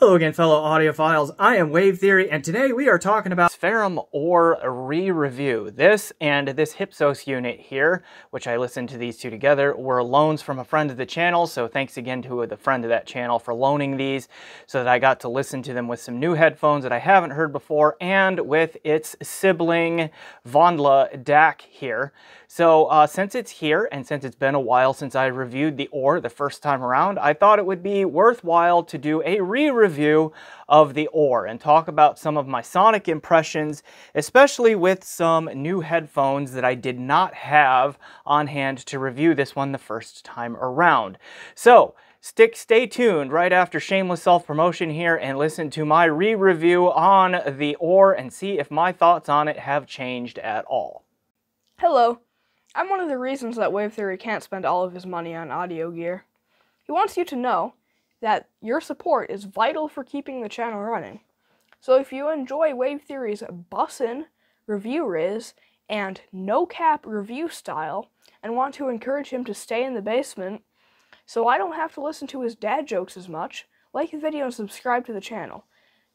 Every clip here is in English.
Hello again, fellow audiophiles. I am Wave Theory, and today we are talking about Ferrum Oor re-review. This and this Hypsos unit here, which I listened to these two together, were loans from a friend of the channel, so thanks again to the friend of that channel for loaning these so that I got to listen to them with some new headphones that I haven't heard before, and with its sibling WANDLA DAC here. So since it's here, and since it's been a while since I reviewed the Oor the first time around, I thought it would be worthwhile to do a re-review of the Oor and talk about some of my sonic impressions, especially with some new headphones that I did not have on hand to review this one the first time around. So stay tuned right after shameless self-promotion here and listen to my re-review on the Oor and see if my thoughts on it have changed at all. Hello. I'm one of the reasons that Wave Theory can't spend all of his money on audio gear. He wants you to know that your support is vital for keeping the channel running. So if you enjoy Wave Theory's bussin' review riz and no-cap review style and want to encourage him to stay in the basement so I don't have to listen to his dad jokes as much, like the video and subscribe to the channel.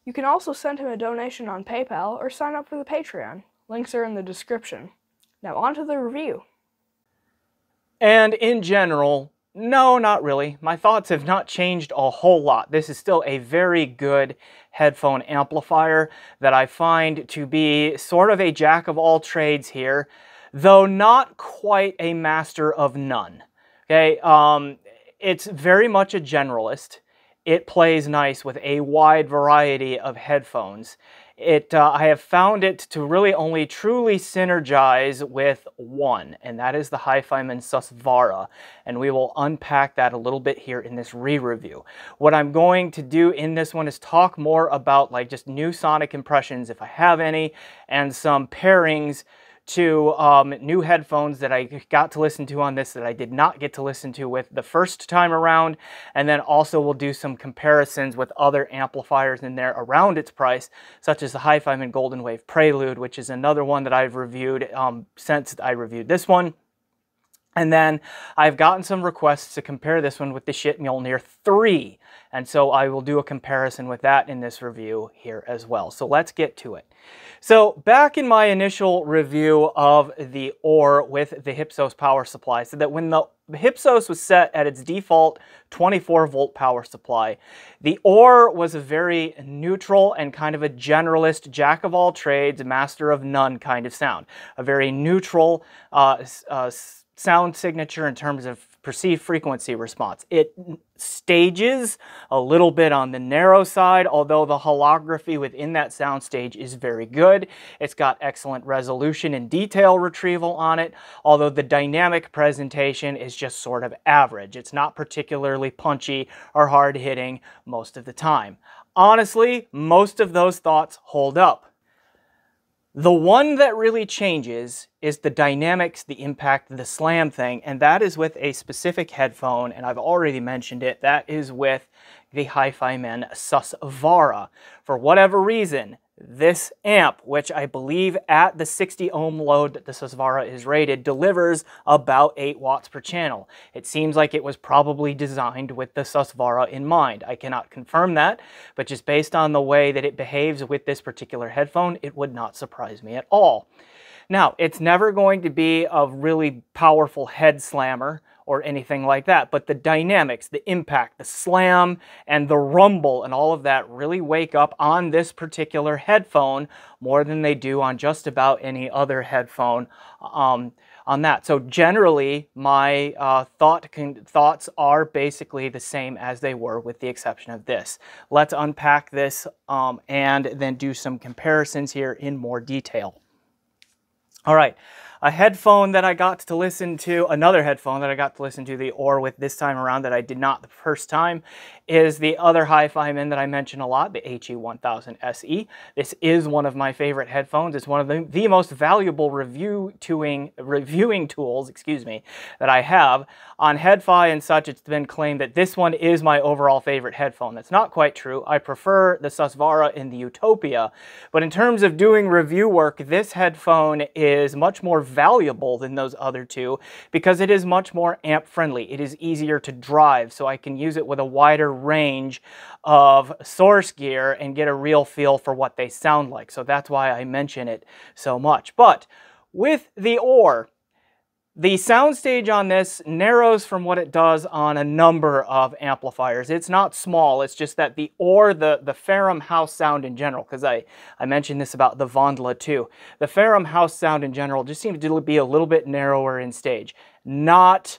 You can also send him a donation on PayPal or sign up for the Patreon. Links are in the description. Now on to the review. And in general, no, not really. My thoughts have not changed a whole lot. This is still a very good headphone amplifier that I find to be sort of a jack of all trades here, though not quite a master of none. Okay, it's very much a generalist. It plays nice with a wide variety of headphones. I have found it to really only truly synergize with one, and that is the HiFiMan Susvara, and we will unpack that a little bit here in this re-review. What I'm going to do in this one is talk more about like just new sonic impressions, if I have any, and some pairings to new headphones that I got to listen to on this that I did not get to listen to with the first time around, and then also we'll do some comparisons with other amplifiers in there around its price, such as the HiFiMan Goldenwave Prelude, which is another one that I've reviewed since I reviewed this one. And then I've gotten some requests to compare this one with the Schiit Mjolnir 3, and so I will do a comparison with that in this review here as well. So let's get to it. So back in my initial review of the Oor with the Hypsos power supply, so that when the Hypsos was set at its default 24-volt power supply, the Oor was a very neutral and kind of a generalist, jack of all trades, master of none kind of sound. A very neutral sound signature in terms of perceived frequency response. It stages a little bit on the narrow side, although the holography within that sound stage is very good. It's got excellent resolution and detail retrieval on it, although the dynamic presentation is just sort of average. It's not particularly punchy or hard-hitting most of the time. Honestly, most of those thoughts hold up. The one that really changes is the dynamics, the impact, the slam thing, and that is with a specific headphone, and I've already mentioned it. That is with the HiFiMan Susvara. For whatever reason, this amp, which I believe at the 60 ohm load that the Susvara is rated, delivers about 8 watts per channel. It seems like it was probably designed with the Susvara in mind. I cannot confirm that, but just based on the way that it behaves with this particular headphone, it would not surprise me at all. Now, it's never going to be a really powerful head slammer or anything like that, but the dynamics, the impact, the slam, and the rumble and all of that really wake up on this particular headphone more than they do on just about any other headphone on that. So generally, my thoughts are basically the same as they were with the exception of this. Let's unpack this and then do some comparisons here in more detail. All right, a headphone that I got to listen to, another headphone that I got to listen to the Oor with this time around that I did not the first time, is the other HiFiMan that I mention a lot, the HE1000se. This is one of my favorite headphones. It's one of the most valuable reviewing tools, that I have. On HeadFi and such, it's been claimed that this one is my overall favorite headphone. That's not quite true. I prefer the Susvara in the Utopia, but in terms of doing review work, this headphone is much more valuable than those other two because it is much more amp friendly. It is easier to drive, so I can use it with a wider range of source gear and get a real feel for what they sound like. So that's why I mention it so much. But with the Oor, the soundstage on this narrows from what it does on a number of amplifiers. It's not small, it's just that the Oor, the Ferrum house sound in general, because I mentioned this about the WANDLA too. The Ferrum house sound in general just seems to be a little bit narrower in stage. Not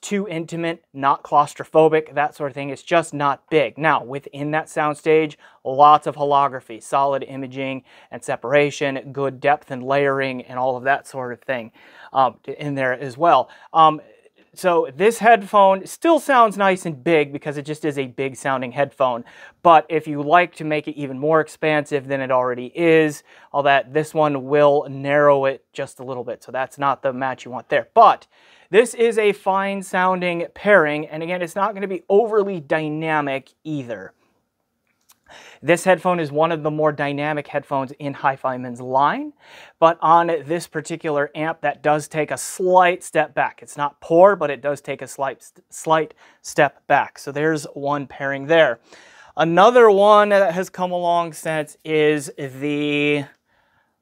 too intimate, not claustrophobic, that sort of thing. It's just not big. Now, within that soundstage, lots of holography, solid imaging and separation, good depth and layering, and all of that sort of thing in there as well. So this headphone still sounds nice and big because it just is a big sounding headphone. But if you like to make it even more expansive than it already is, all that, this one will narrow it just a little bit. So that's not the match you want there. But this is a fine sounding pairing, and again, it's not going to be overly dynamic either. This headphone is one of the more dynamic headphones in HiFiMan's line, but on this particular amp, that does take a slight step back. It's not poor, but it does take a slight step back. So there's one pairing there. Another one that has come along since is the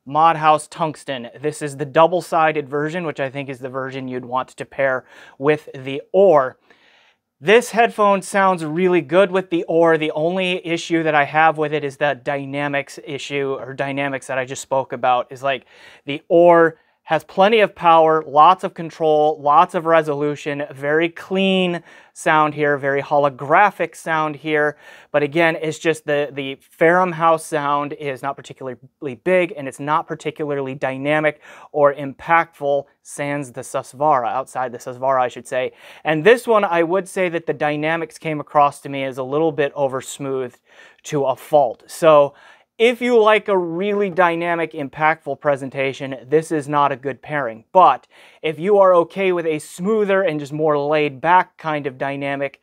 Modhouse Tungsten. This is the double-sided version, which I think is the version you'd want to pair with the Oor. This headphone sounds really good with the Oor. The only issue that I have with it is that dynamics issue, or dynamics that I just spoke about, is like the Oor has plenty of power, lots of control, lots of resolution, very clean sound here, very holographic sound here. But again, it's just the Ferrum house sound is not particularly big, and it's not particularly dynamic or impactful, sans the Susvara, outside the Susvara, I should say. And this one, I would say that the dynamics came across to me as a little bit over smoothed to a fault. So if you like a really dynamic, impactful presentation, this is not a good pairing. But if you are okay with a smoother and just more laid back kind of dynamic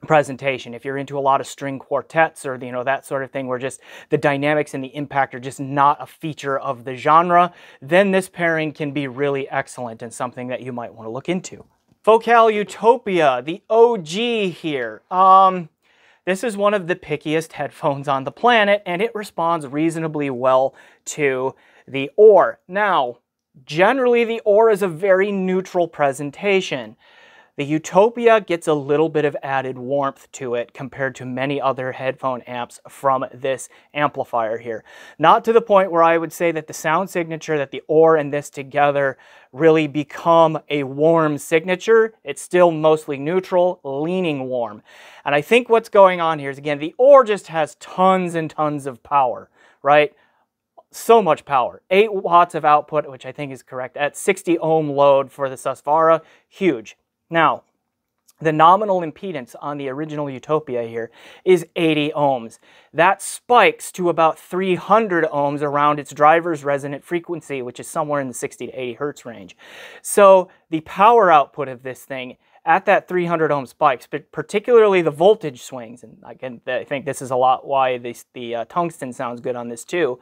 presentation, if you're into a lot of string quartets or that sort of thing where just the dynamics and the impact are just not a feature of the genre, then this pairing can be really excellent and something that you might want to look into. Focal Utopia, the OG here. This is one of the pickiest headphones on the planet, and it responds reasonably well to the Oor. Now, generally the Oor is a very neutral presentation. The Utopia gets a little bit of added warmth to it compared to many other headphone amps from this amplifier here. Not to the point where I would say that the sound signature that the Oor and this together really become a warm signature. It's still mostly neutral, leaning warm. And I think what's going on here is, again, the Oor just has tons and tons of power, right? So much power. 8 watts of output, which I think is correct, at 60 ohm load for the Susvara, huge. Now, the nominal impedance on the original Utopia here is 80 ohms. That spikes to about 300 ohms around its driver's resonant frequency, which is somewhere in the 60 to 80 hertz range. So the power output of this thing at that 300 ohm spikes, but particularly the voltage swings, and again, I think this is a lot why the tungsten sounds good on this too,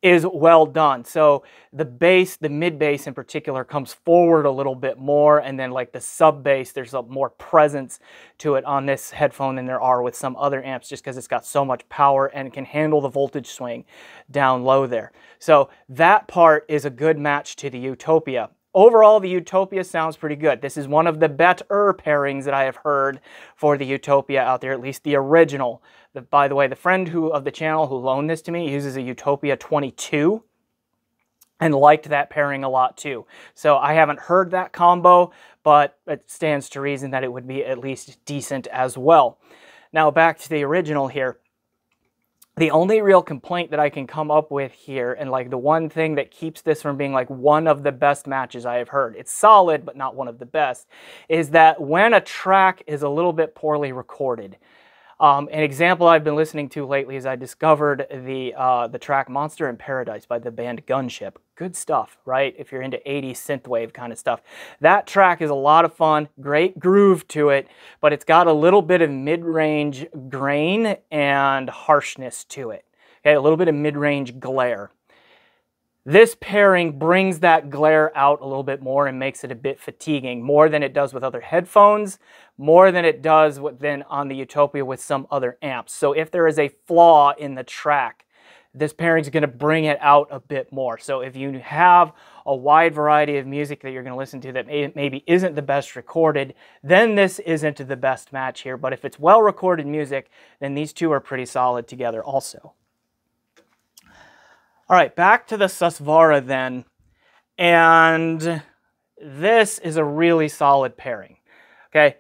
is well done. So the bass, the mid bass in particular, comes forward a little bit more, and then like the sub bass, there's a more presence to it on this headphone than there are with some other amps, just because it's got so much power and can handle the voltage swing down low there. So that part is a good match to the Utopia. Overall, the Utopia sounds pretty good. This is one of the better pairings that I have heard for the Utopia out there, at least the original. By the way, the friend of the channel who loaned this to me uses a Utopia 22 and liked that pairing a lot too. So I haven't heard that combo, but it stands to reason that it would be at least decent as well. Now back to the original here. The only real complaint that I can come up with here, and like the one thing that keeps this from being like one of the best matches I have heard, it's solid but not one of the best, is that when a track is a little bit poorly recorded. An example I've been listening to lately is I discovered the track Monster in Paradise by the band Gunship. Good stuff, right? If you're into 80s synthwave kind of stuff. That track is a lot of fun, great groove to it, but it's got a little bit of mid-range grain and harshness to it. Okay, a little bit of mid-range glare. This pairing brings that glare out a little bit more and makes it a bit fatiguing, more than it does with other headphones, more than it does than on the Utopia with some other amps. So if there is a flaw in the track, this pairing is going to bring it out a bit more. So if you have a wide variety of music that you're going to listen to that maybe isn't the best recorded, then this isn't the best match here. But if it's well recorded music, then these two are pretty solid together also. All right, back to the Susvara then, and this is a really solid pairing, okay?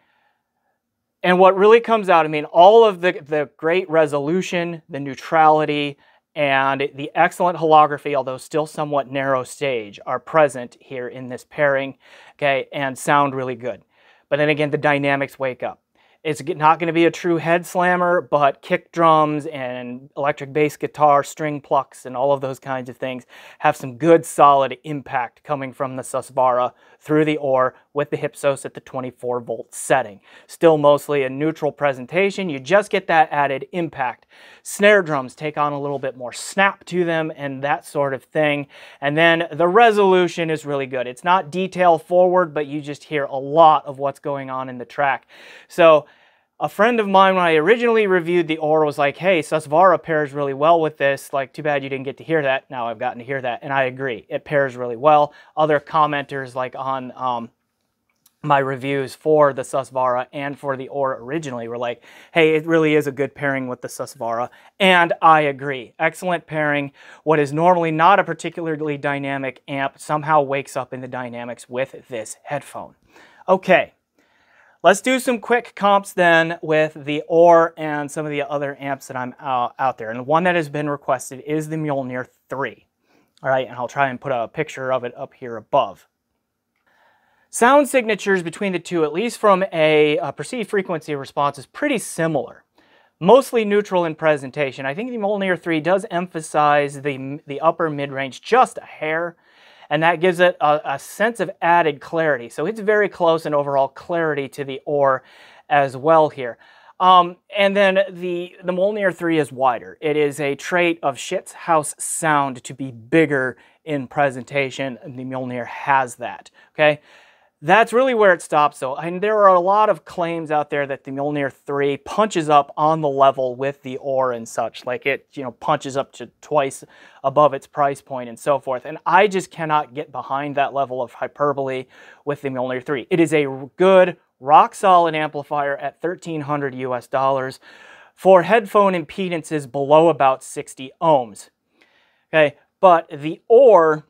And what really comes out, I mean, all of the great resolution, the neutrality, and the excellent holography, although still somewhat narrow stage, are present here in this pairing, okay, and sound really good. But then again, the dynamics wake up. It's not going to be a true head slammer, but kick drums and electric bass guitar, string plucks, and all of those kinds of things have some good solid impact coming from the Susvara through the Oor with the Hypsos at the 24-volt setting. Still mostly a neutral presentation. You just get that added impact. Snare drums take on a little bit more snap to them and that sort of thing. And then the resolution is really good. It's not detail forward, but you just hear a lot of what's going on in the track. So a friend of mine, when I originally reviewed the Oor, was like, hey, Susvara pairs really well with this. Like, too bad you didn't get to hear that. Now I've gotten to hear that, and I agree. It pairs really well. Other commenters, like on my reviews for the Susvara and for the Oor originally, were like, hey, it really is a good pairing with the Susvara. And I agree. Excellent pairing. What is normally not a particularly dynamic amp somehow wakes up in the dynamics with this headphone. Okay. Let's do some quick comps then with the Oor and some of the other amps that I'm out there. And one that has been requested is the Mjolnir 3. All right, and I'll try and put a picture of it up here above. Sound signatures between the two, at least from a perceived frequency response, is pretty similar. Mostly neutral in presentation. I think the Mjolnir 3 does emphasize the upper mid-range just a hair, and that gives it a sense of added clarity. So it's very close in overall clarity to the Oor as well here. And then the Mjolnir 3 is wider. It is a trait of Schiit's house sound to be bigger in presentation, and the Mjolnir has that, okay? That's really where it stops, though. And there are a lot of claims out there that the Mjolnir 3 punches up on the level with the Oor and such. Like it, you know, punches up to twice above its price point and so forth. And I just cannot get behind that level of hyperbole with the Mjolnir 3. It is a good, rock-solid amplifier at $1,300 US for headphone impedances below about 60 ohms. Okay, but the Oor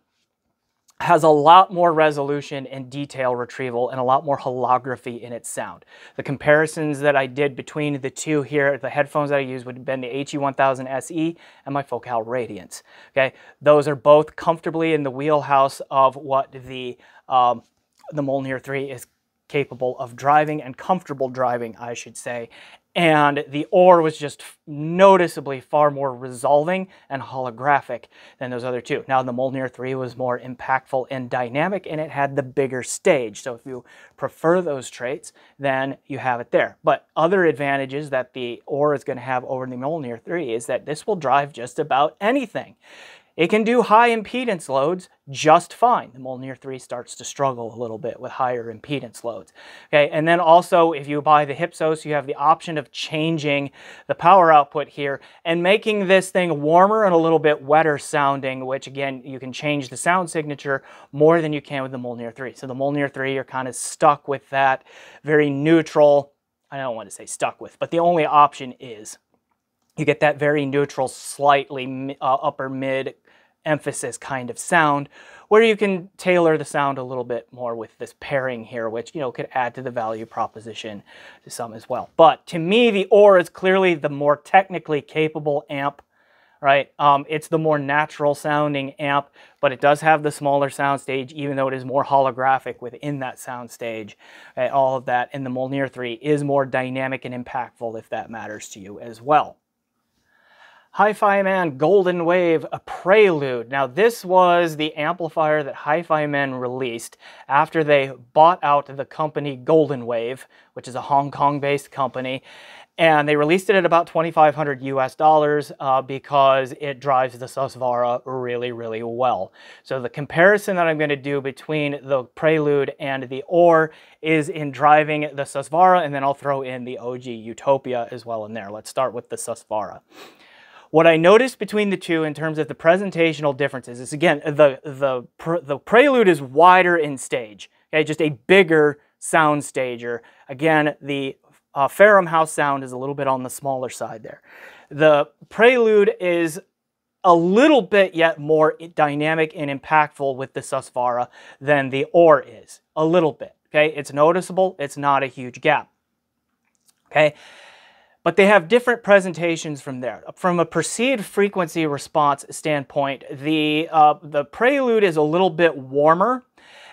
has a lot more resolution and detail retrieval and a lot more holography in its sound. The comparisons that I did between the two here, the headphones that I used would have been the HE1000se and my Focal Radiance. Okay, those are both comfortably in the wheelhouse of what the Mjolnir 3 is capable of driving, and comfortable driving, I should say. And the Oor was just noticeably far more resolving and holographic than those other two. Now, the Mjolnir 3 was more impactful and dynamic, and it had the bigger stage. So if you prefer those traits, then you have it there. But other advantages that the Oor is going to have over the Mjolnir 3 is that this will drive just about anything. It can do high impedance loads just fine. The Mjolnir 3 starts to struggle a little bit with higher impedance loads. Okay, and then also if you buy the Hypsos, you have the option of changing the power output here and making this thing warmer and a little bit wetter sounding, which again, you can change the sound signature more than you can with the Mjolnir 3. So the Mjolnir 3, you're kind of stuck with that very neutral, I don't want to say stuck with, but the only option is you get that very neutral, slightly upper mid emphasis kind of sound, where you can tailor the sound a little bit more with this pairing here, which, you know, could add to the value proposition to some as well. But to me, the Oor is clearly the more technically capable amp, right? It's the more natural sounding amp, but it does have the smaller sound stage, even though it is more holographic within that sound stage. Okay, all of that. And the Mjolnir 3 is more dynamic and impactful, if that matters to you as well. HiFiMan Goldenwave, a Prelude. Now this was the amplifier that HiFiMan released after they bought out the company Goldenwave, which is a Hong Kong-based company. And they released it at about $2,500 US because it drives the Susvara really, really well. So the comparison that I'm going to do between the Prelude and the Oor is in driving the Susvara, and then I'll throw in the OG Utopia as well in there. Let's start with the Susvara. What I noticed between the two in terms of the presentational differences is, again, the Prelude is wider in stage, okay, just a bigger sound stager. Again, the Ferrum house sound is a little bit on the smaller side there. The Prelude is a little bit yet more dynamic and impactful with the Susvara than the Oor is. A little bit, okay? It's noticeable. It's not a huge gap, okay? But they have different presentations from there. From a perceived frequency response standpoint, the Prelude is a little bit warmer,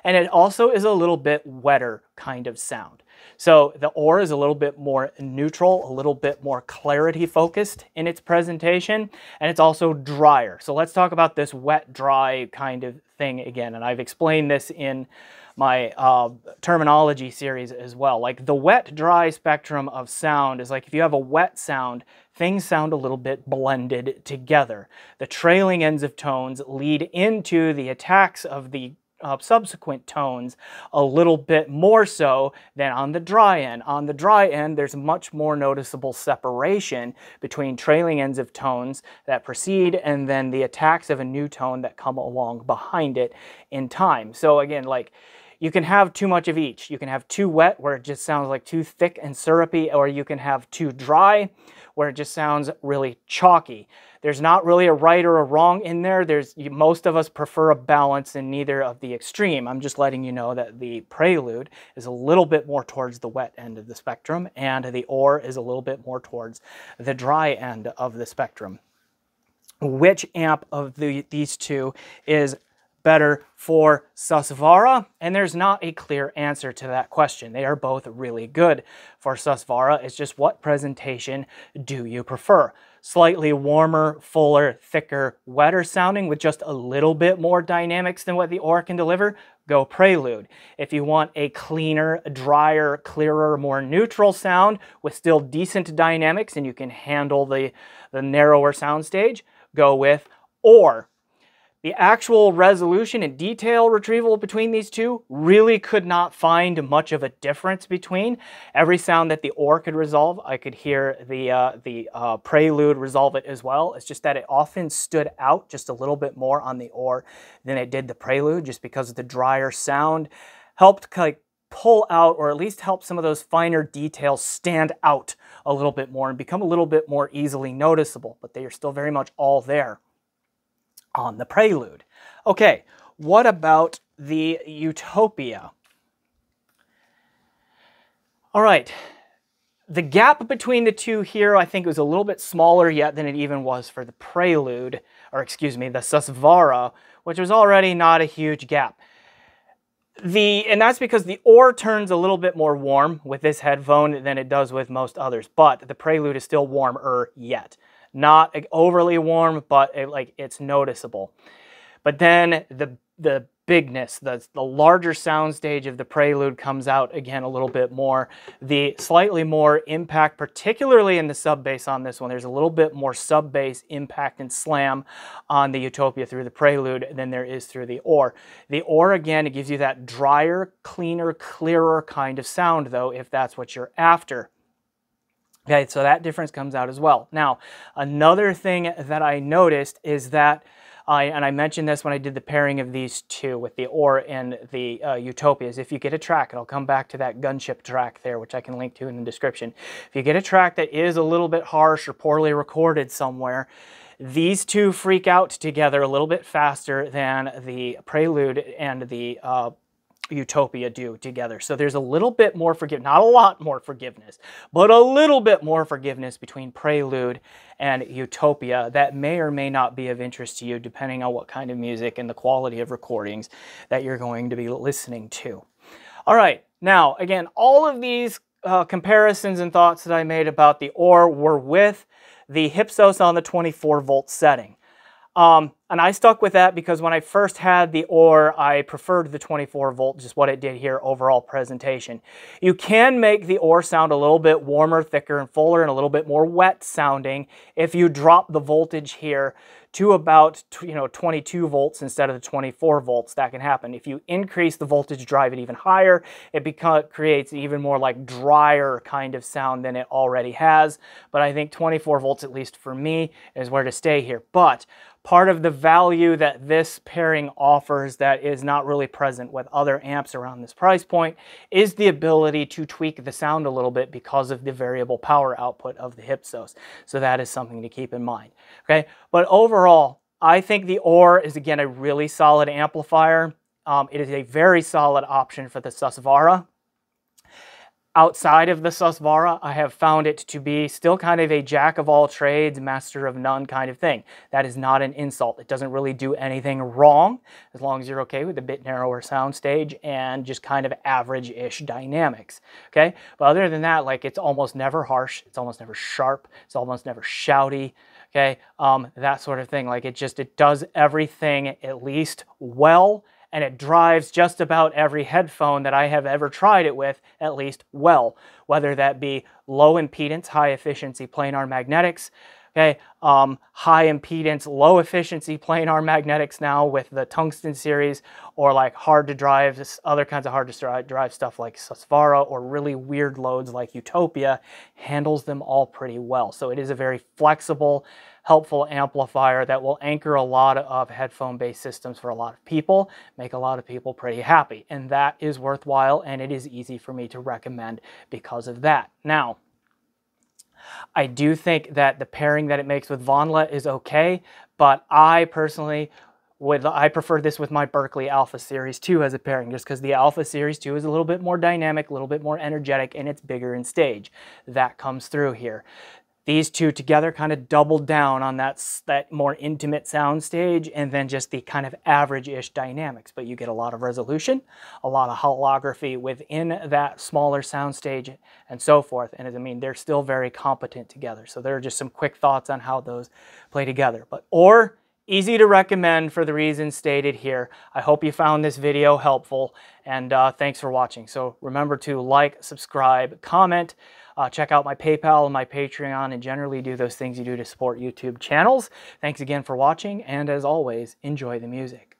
and it also is a little bit wetter kind of sound. So the Oor is a little bit more neutral, a little bit more clarity focused in its presentation, and it's also drier. So let's talk about this wet, dry kind of thing again. And I've explained this in my terminology series as well. Like the wet, dry spectrum of sound is like if you have a wet sound, things sound a little bit blended together. The trailing ends of tones lead into the attacks of the subsequent tones a little bit more so than on the dry end. On the dry end, there's much more noticeable separation between trailing ends of tones that precede and then the attacks of a new tone that come along behind it in time. So again, like you can have too much of each. You can have too wet where it just sounds like too thick and syrupy, or you can have too dry where it just sounds really chalky. There's not really a right or a wrong in there. Most of us prefer a balance in neither of the extreme. I'm just letting you know that the Prelude is a little bit more towards the wet end of the spectrum, and the Oor is a little bit more towards the dry end of the spectrum. Which amp of these two is better for Susvara? And there's not a clear answer to that question. They are both really good for Susvara. It's just what presentation do you prefer? Slightly warmer, fuller, thicker, wetter sounding with just a little bit more dynamics than what the Oor can deliver? Go Prelude. If you want a cleaner, drier, clearer, more neutral sound with still decent dynamics and you can handle the narrower soundstage, go with Oor. The actual resolution and detail retrieval between these two really could not find much of a difference between. Every sound that the Oor could resolve, I could hear the Prelude resolve it as well. It's just that it often stood out just a little bit more on the Oor than it did the Prelude, just because of the drier sound helped like pull out, or at least help some of those finer details stand out a little bit more and become a little bit more easily noticeable, but they are still very much all there on the Prelude. Okay, what about the Utopia? All right, the gap between the two here, I think, was a little bit smaller yet than it even was for the Prelude, or excuse me, the Susvara, which was already not a huge gap. And that's because the Oor turns a little bit more warm with this headphone than it does with most others, but the Prelude is still warmer yet. Not overly warm, but it's noticeable. But then the bigness, the larger soundstage of the Prelude comes out again a little bit more. The slightly more impact, particularly in the sub bass on this one, there's a little bit more sub bass impact and slam on the Utopia through the Prelude than there is through the Oor. The Oor, again, it gives you that drier, cleaner, clearer kind of sound, though, if that's what you're after. Okay, so that difference comes out as well. Now, another thing that I noticed is that, and I mentioned this when I did the pairing of these two with the Oor and the Utopia, is if you get a track, and I'll come back to that gunship track there, which I can link to in the description. If you get a track that is a little bit harsh or poorly recorded somewhere, these two freak out together a little bit faster than the Prelude and the Utopia do together. So there's a little bit more forgiveness, not a lot more forgiveness, but a little bit more forgiveness between Prelude and Utopia that may or may not be of interest to you, depending on what kind of music and the quality of recordings that you're going to be listening to. All right, now again, all of these comparisons and thoughts that I made about the Oor were with the Hypsos on the 24 volt setting. And I stuck with that because when I first had the Oor, I preferred the 24 volt, just what it did here, overall presentation. You can make the Oor sound a little bit warmer, thicker, and fuller, and a little bit more wet sounding if you drop the voltage here to about 22 volts instead of the 24 volts. That can happen. If you increase the voltage, drive it even higher, it creates even more like drier kind of sound than it already has. But I think 24 volts, at least for me, is where to stay here. But part of the value that this pairing offers that is not really present with other amps around this price point is the ability to tweak the sound a little bit because of the variable power output of the Hypsos. So that is something to keep in mind. Okay, but overall, I think the Oor is, again, a really solid amplifier. It is a very solid option for the Susvara. Outside of the Susvara, I have found it to be still kind of a jack of all trades, master of none kind of thing. That is not an insult. It doesn't really do anything wrong, as long as you're okay with a bit narrower soundstage and just kind of average-ish dynamics, okay? But other than that, like, it's almost never harsh, it's almost never sharp, it's almost never shouty, okay? That sort of thing. Like, it does everything at least well, and it drives just about every headphone that I have ever tried it with at least well, whether that be low impedance, high efficiency planar magnetics, okay, high impedance, low efficiency planar magnetics now with the Tungsten series, or like hard to drive, other kinds of hard to drive stuff like Susvara, or really weird loads like Utopia, handles them all pretty well. So it is a very flexible, helpful amplifier that will anchor a lot of headphone-based systems for a lot of people, make a lot of people pretty happy. And that is worthwhile, and it is easy for me to recommend because of that. Now, I do think that the pairing that it makes with WANDLA is okay, but I personally I prefer this with my Berkeley Alpha Series 2 as a pairing, just because the Alpha Series 2 is a little bit more dynamic, a little bit more energetic, and it's bigger in stage. That comes through here. These two together kind of doubled down on that more intimate sound stage, and then just the kind of average-ish dynamics. But you get a lot of resolution, a lot of holography within that smaller sound stage, and so forth. And I mean, they're still very competent together. So there are just some quick thoughts on how those play together. But Oor, easy to recommend for the reasons stated here. I hope you found this video helpful, and thanks for watching. So remember to like, subscribe, comment, check out my PayPal and my Patreon, and generally do those things you do to support YouTube channels. Thanks again for watching, and as always, enjoy the music.